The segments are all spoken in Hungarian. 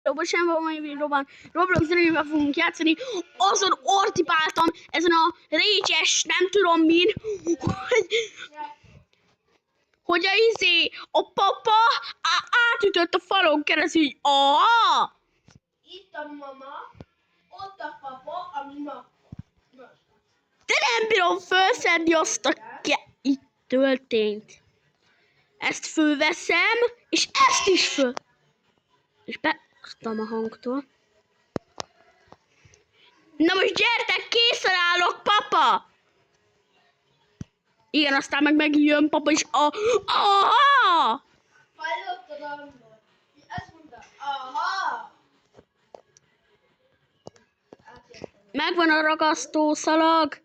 Hello, sem a mai videóban Roblox zenével fogunk játszani. Azon ortipáltam ezen a régyes, nem tudom min, hogy a papa átütött a falon keresztül, így Itt a mama, ott a papa, ami ma. De nem bírom felszedni azt a itt történt. Ezt fölveszem, és ezt is föl. És beadtam a hangtól. Na most gyertek, készen állok, papa! Igen, aztán meg jön papa, és aha! Hallottad annól? Azt mondta, aha! Megvan a ragasztó szalag.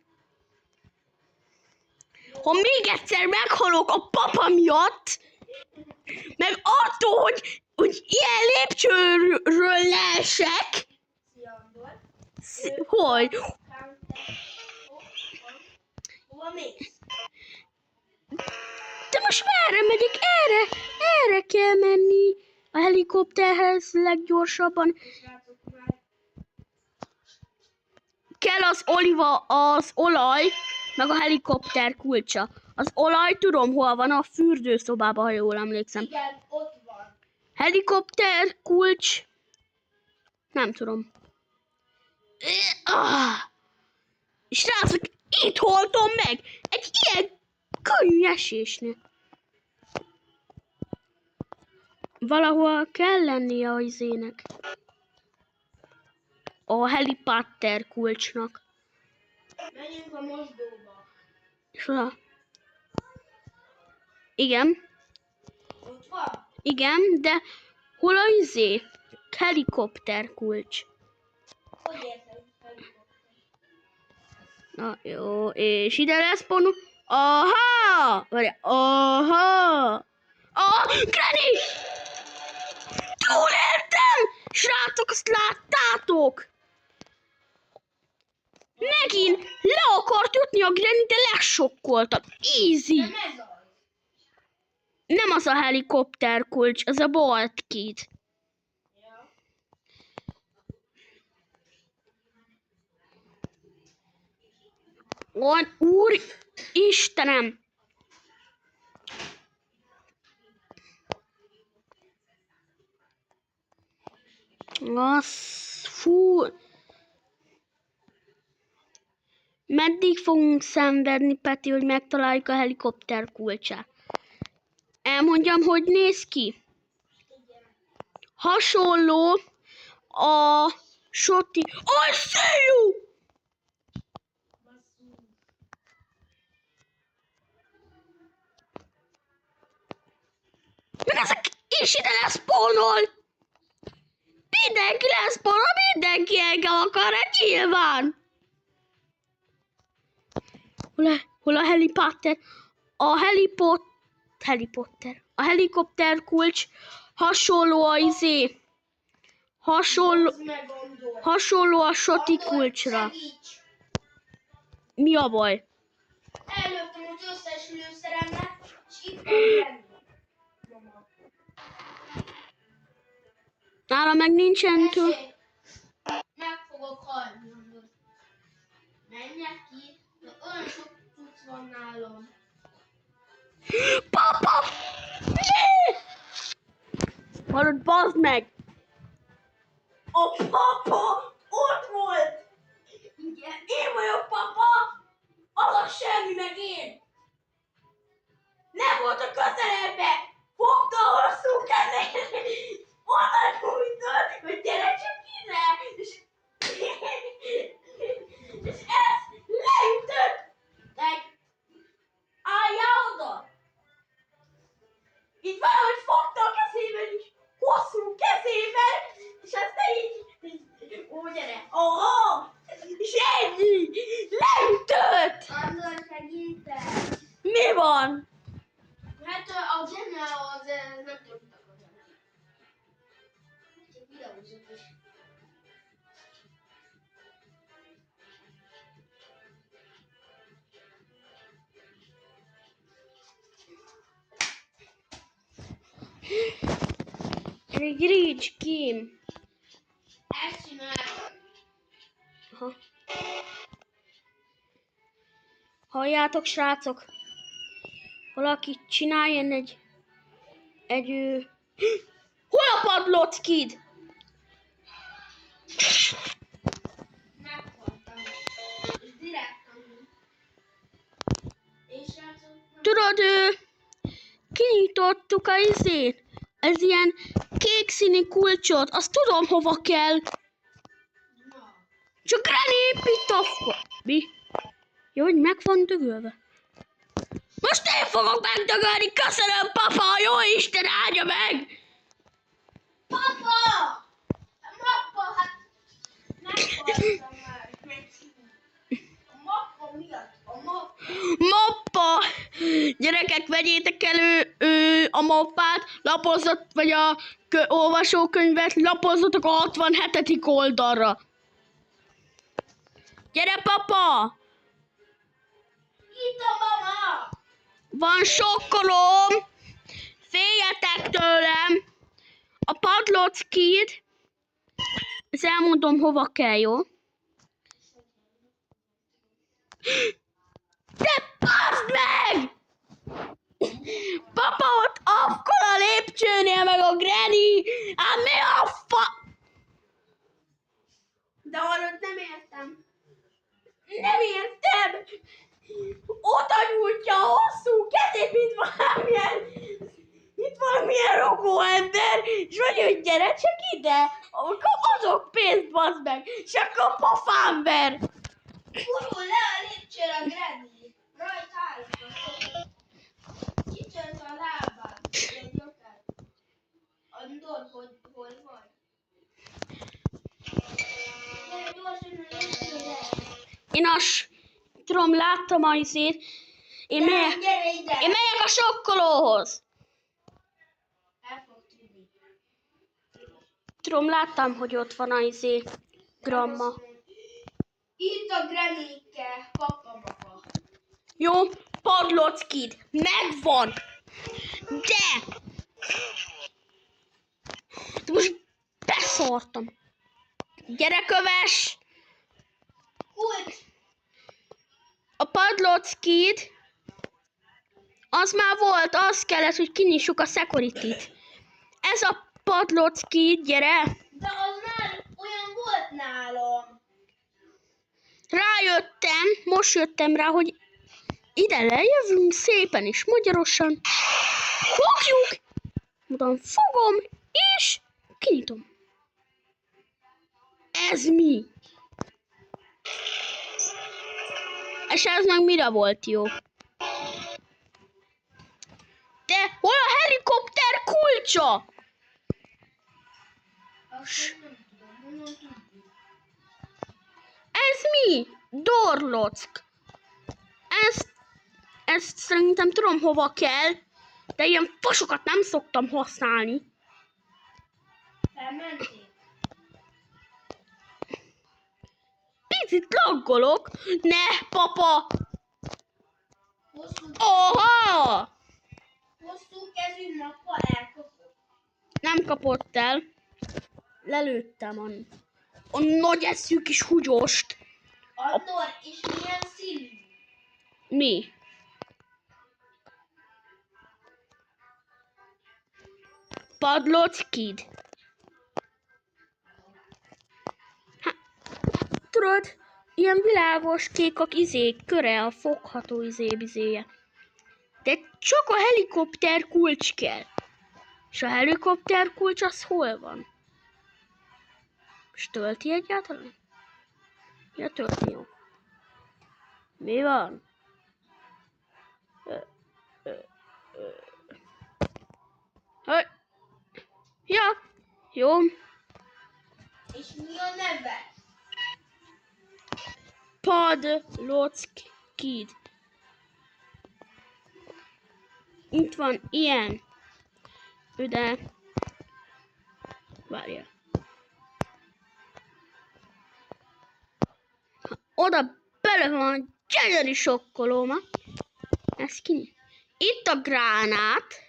Ha még egyszer meghalok a papa miatt, meg attól, hogy ilyen lépcsőről leesek. Hogy? Hova mész? De most merre megyek? Erre kell menni. A helikopterhez leggyorsabban. Kell az olaj, meg a helikopter kulcsa. Az olaj tudom hol van, a fürdőszobában, ha jól emlékszem. Igen, ott van. Helikopter kulcs. Nem tudom. Srácok, itt holtom meg! Egy ilyen könnyű esésnek. Valahol kell lennie a izének. A helipátter kulcsnak. Menjünk a mosdóba. És oda. Igen. Ott van? Igen, de hol a helikopter kulcs? Hogy érted? Na jó, és ide lesz pont. Aha! Várj, aha! Granny! Túléltem! Srácok, azt láttátok? Megint le akart jutni a Granny, de lesokkoltam. Easy! Nem ez az. Nem az a helikopter kulcs, az a Bolt Kit. Ja. Úr Istenem! Fú! Meddig fogunk szenvedni, Peti, hogy megtaláljuk a helikopter kulcsát? Elmondjam, hogy néz ki? Hasonló a Soti... I see you! Meg ezek is ide leszpónol! Mindenki leszpónol, mindenki engem akar, nyilván! Hol a helipáter? A helipopter. A helikopter kulcs hasonló a hasonló a Soti kulcsra. Segíts! Mi a baj? Előttem az összes lőszeremnek, és itt van lenni. Mama. Nála meg nincsen túl. Tessék, meg fogok halni, mondod. Menjek ki, de olyan sok cucc van nálam. Papa! Mi? Hallod, bazd meg! A papa ott volt! Igen. Én vagyok papa! Az a semmi meg én! Nem volt a közelembe! Fogta a hosszú kezét! Onnan nyújtott, hogy gyere csak ide! És ezt leütött! Álljál oda! Így valahogy fogta a kezével is, hosszú kezével, és aztán így ó, gyere! És ennyi! Leütött! Azzal segítek. Mi van? Hát a zsene az nem tudtak a zsene. Csak videózok is. Egy ricském. Ezt csináltam. Aha. Halljátok, srácok? Valaki csináljon egy Hol a padlockid? Meghaltam. És direkt amúgy. És srácok, Tudod, kinyitottuk a izét. Ez ilyen kék színű kulcsot. Azt tudom, hova kell. na. Csak rálépít a Mi? Jó, hogy meg van dögölve. Most én fogok megdögölni, köszönöm, papa, jó Isten áldja meg! Papa! Mappa, hát meghaltam már. A mappa miatt, a mappa. Mappa! Gyerekek, vegyétek elő a mappát, lapozzatok, vagy a olvasókönyvet, lapozzatok a 67. oldalra. Gyere, papa! Itt a mama! Van sokkolom! Féljetek tőlem! A padlockid, ezt elmondom, hova kell, jó? De baszd meg! Papa, ott akkor a lépcsőnél meg a granny! Hát mi a De arra nem értem. Nem értem! Oda nyújtja a hosszú kezét, mint valamilyen rogó ember, és mondja, hogy gyere csak ide, akkor azok pénzt, bazd meg, és akkor a pofám ver. Gurul le a lépcsőre a Granny. Rajta áll. Kicsört a lábán. Egy nyakát. Andor, hogy vagy? Gyere gyorsan a lépcsőre. Én tudom, láttam a izét. Én Gyere ide. megyek a sokkolóhoz. El fog tudni. Tudom, láttam, hogy ott van a izé. Gramma. Itt a Granny-ke, papa. Jó, padlockid, megvan. De most beszartam. Gyere, köves! Kulcs! A padlockid, az már volt, az kellett, hogy kinyissuk a security-t. Ez a padlockid, gyere! De az már olyan volt nálam. Rájöttem, most jöttem rá, hogy ide lejövünk szépen és magyarosan. Fogjuk! Mondom, fogom, és kinyitom. Ez mi? És ez meg mire volt jó? De hol a helikopter kulcsa? Azt nem tudom, honnan tudjuk. Ez mi? Dorlock. Ezt szerintem tudom, hova kell, de ilyen fasokat nem szoktam használni. Felmentél? Picit laggolok. Ne, papa! Hosszú Oha! kezű mappa elkapott. Nem kapott el. Lelőttem a nagy eszű kis húgyost. Andor, és milyen színű? Mi? Padlockid. Tudod, ilyen világos kék a izék, köre, a fogható izéje. De csak a helikopter kulcs kell. És a helikopter kulcs az hol van? És tölti egyáltalán? Ja, tölti, jó. Mi van? Ja, jó. És mi a neve? Padlockid. Itt van ilyen. De várja. Oda bele van gyönyörű sokkolóma. Ez ki? Itt a gránát.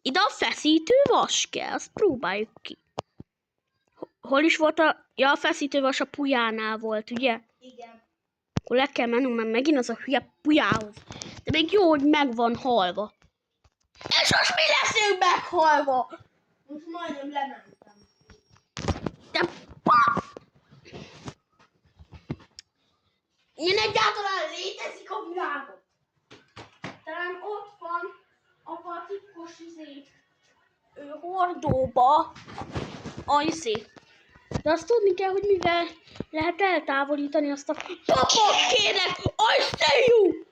Ide a feszítő vas kell, azt próbáljuk ki. hol is volt a feszítővas a Pujánál volt, ugye? Igen. Akkor le kell mennünk, mert megint az a hülye Pujához. De még jó, hogy meg van halva. És most mi leszünk meghalva? Most majdnem lementem. De pa! Én egyáltalán létezik a világon. Talán ott van a titkos Hordóba de azt tudni kell, hogy mivel lehet eltávolítani azt a papot kérek, ajszéjú!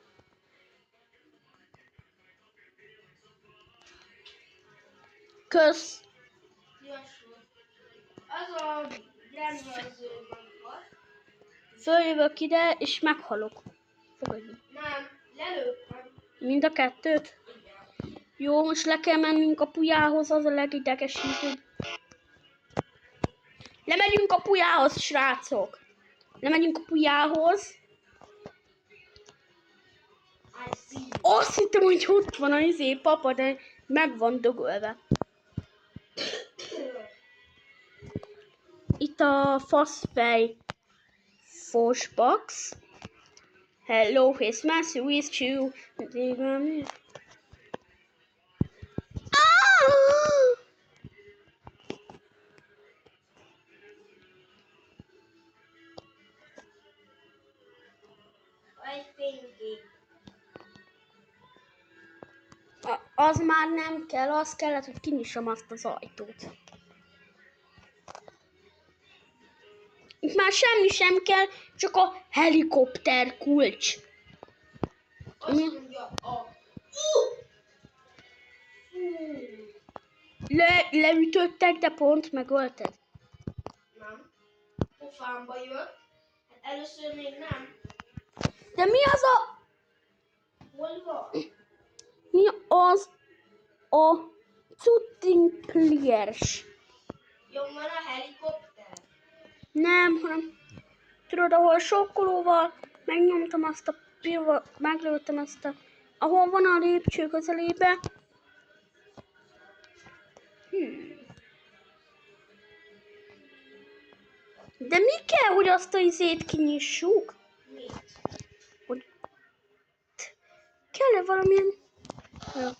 Kösz! Jasó. Az a gremlőzőben volt. Följövök ide, és meghalok. Fogadj. Nem, lelőttem. Mind a kettőt? Igen. Jó, most le kell mennünk a Pujához, az a legidegesítőbb. Lemegyünk a Pujához, srácok. Lemegyünk a Pujához. I see you. Azt hittem, hogy ott van a papa, de meg van dögölve. Itt a faszfej Fosbox. Hello, his master with you. Egy fénykép. Az már nem kell, az kellett, hogy kinyissam azt az ajtót. Itt már semmi sem kell, csak a helikopter kulcs. Azt mondja a... Leütöttek, de pont megölted. Nem. Pofámba jött. Hát először még nem. De mi az a... Hol van? Mi az a Cuttingliers? Jó, van a helikopter. Nem, hanem tudod, ahol sokkolóval megnyomtam azt a meglőttem azt a... Ahol van a lépcső közelébe. De mi kell, hogy azt a izét kinyissuk? Mit? Hogy... Kell-e valamilyen... Ja.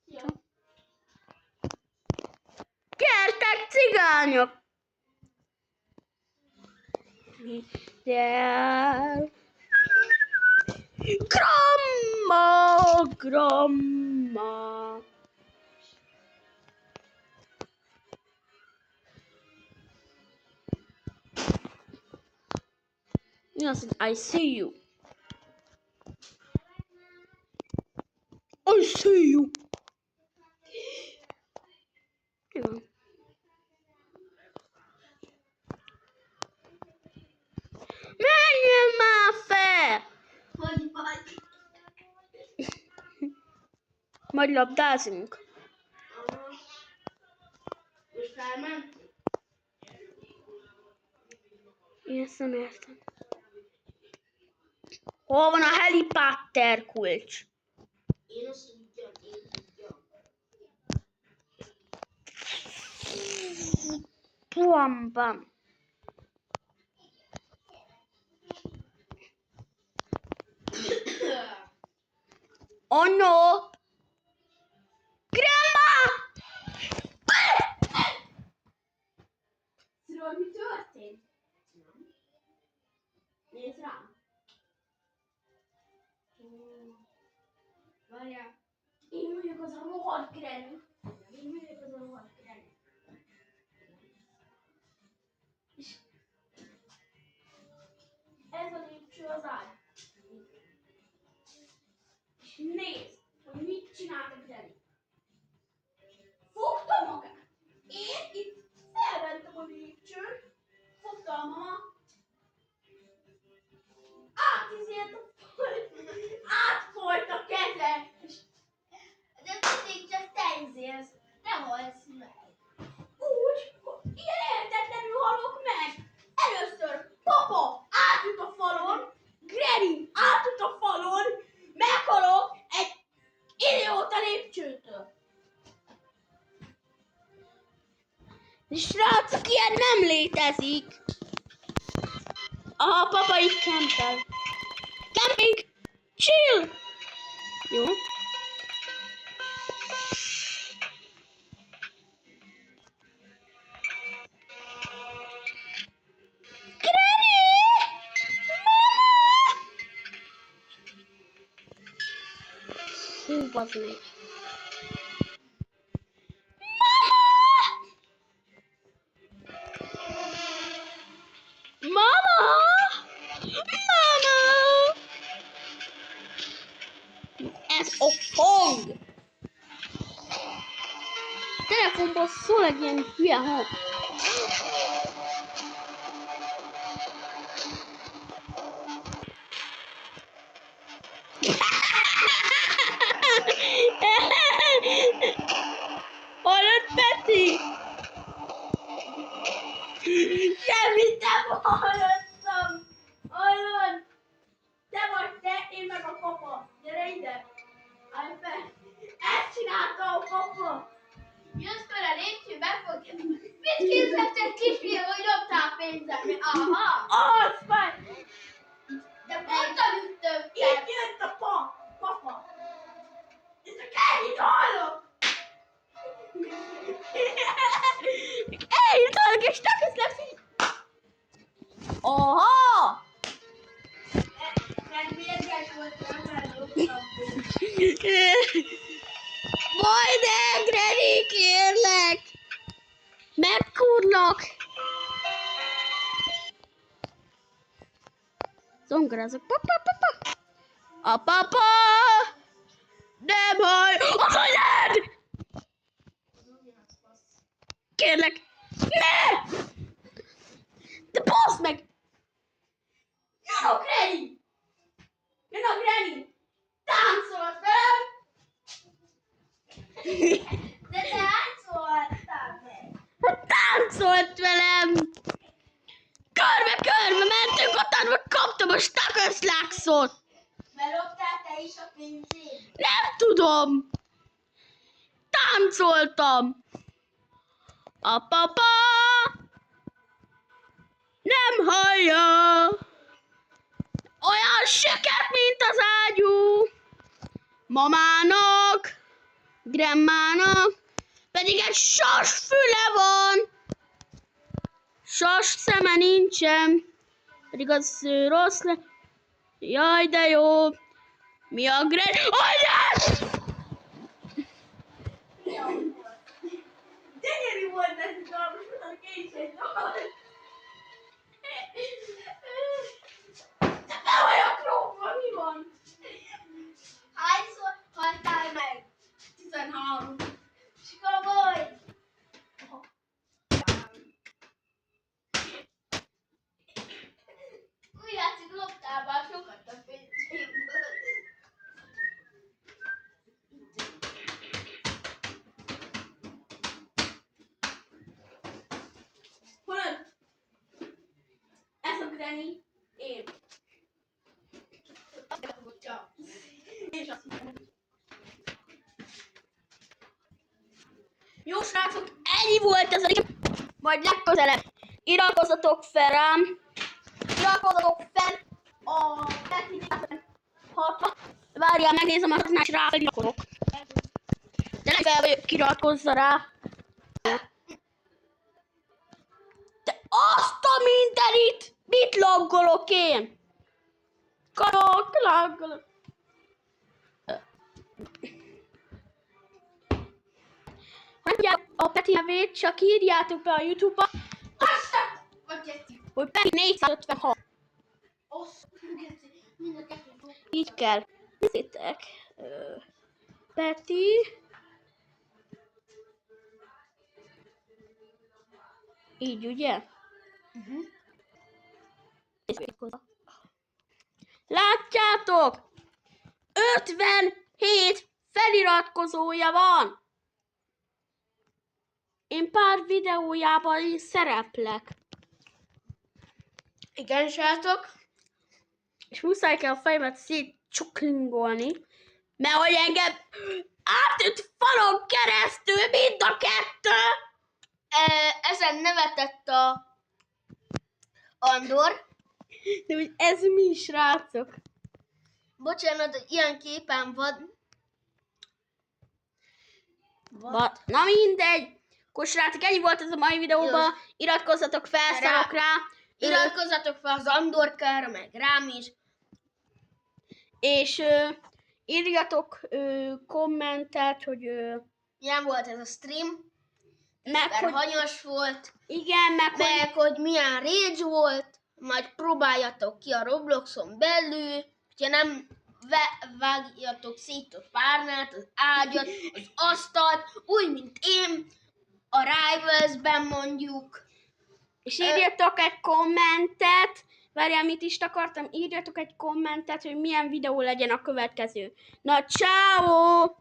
Ja. Gyertek, cigányok! De... Gramma! Mi az, hogy I see you? I see you! Mi van? Menjen már fel! Hogy vagy? Majd labdázunk. Aha. Most felment? Én ezt nem értem. Hol van a helipátter kulcs? Én azt tudjam, én tudjam. Bam. Oh no! Grandma! Tudod, mi történt? Nézd rám. Várjál. Én vagyok az a rohadt granny. Én vagyok az a rohadt granny. És ez a lépcső az ágy. És nézd, hogy mit csinált a granny. Fogta magát. Én itt felmentem a lépcsőn, fogta a mama, átfolyt a keze, és De mindig csak te izélsz. Ne halsz meg. úgy, hogy ilyen értetlenül halok meg. Először papa átjut a falon, Granny átjut a falon, meghalok egy idióta lépcsőtől. Srácok, ilyen nem létezik. Aha, papa itt kempel. Camping! Chill! Jó. Granny! Fú, bazd meg. Mama! Mama! Ez a hang! Telefonból szól egy ilyen hülye hang. Hallod, Peti? Semmit nem hallottam! Hallod? Te vagy te, én meg a papa. Gyere ide! Állj fel! Ezt csinálta a papa! Jössz fel a lépcsőbe, fog... Mit képzelted, kisfiú, hogy dobtál pénzemre? Aha! Az vagy! De pont a ütöttem. Itt jött a papa! Ez a kártyát hallok! Eljutalak és takaszlak így. Aha! Mert mérges voltam, mert dobtam pénzt. Majd el, Granny, kérlek! Megkurlak! Zongorázok. Papa, papa! A papa! Nem haj! Az anyád! Kérlek! Ne! De basz meg! Jön a Granny! Jön a Granny! Táncolt velem! De te hányszóltál meg? Hát táncolt velem! Körbe-körbe mentünk, utána kaptam a stakaszlákszot! Beloptál te is a pénzét? Nem tudom! Táncoltam! A papa nem hallja! Olyan süket, mint az ágyú! Mamának, grandmának pedig egy sas füle van! Sas szeme nincsen, pedig az rossz le... Jaj, de jó! Mi a Anyád! Gyönyörű volt ez a dal, most mondom, én is egy dal. De be vagyok róva, mi van? Hányszor haltál meg? 13. Sikabolj! Úgy látszik, loptál már sokat a pénzéből. Hallod? Ez a Granny, én. Csak. És azt hiszem. Jó srácok, Ennyi volt ez a... Majd legközelebb iratkozzatok fel rám. Iratkozzatok fel a Peti 60. Várjál, megnézem, a más rá feliratkozok. De legfeljebb vagyok, iratkozza rá. De azt a mindenit! Mit laggolok én? Laggolok. Ha tudják a Peti nevét, csak írjátok be a YouTube-ba, Vagy kezdjük. hogy Peti 456. Mind a kettő fog. Így kell. Nézzétek. Peti. Így, ugye? Látjátok? 57 feliratkozója van. Én pár videójában is szereplek. Igen, srácok. És muszáj kell a fejemet szétcsuklingolni, mert hogy engem átüt falon keresztül mind a kettő. Ezek ezen nevetett a Andor. De hogy ez mi, srácok? Bocsánat, hogy ilyen képen van. Na mindegy. Akkor srácok, ennyi volt ez a mai videóban. Iratkozzatok fel, szarok rá. Iratkozzatok fel az Andorkára, meg rám is. És írjatok kommentet, hogy Milyen volt ez a stream. meg, Mert hogy hanyas volt. igen, Meg hogy milyen rage volt. Majd próbáljatok ki a Robloxon belül. Ha nem vágjatok szét a párnát, az ágyat, az asztalt, úgy, mint én, a Rivals-ben mondjuk. és írjatok egy kommentet. Várjál, mit is akartam? Írjatok egy kommentet, hogy milyen videó legyen a következő. Na, ciao!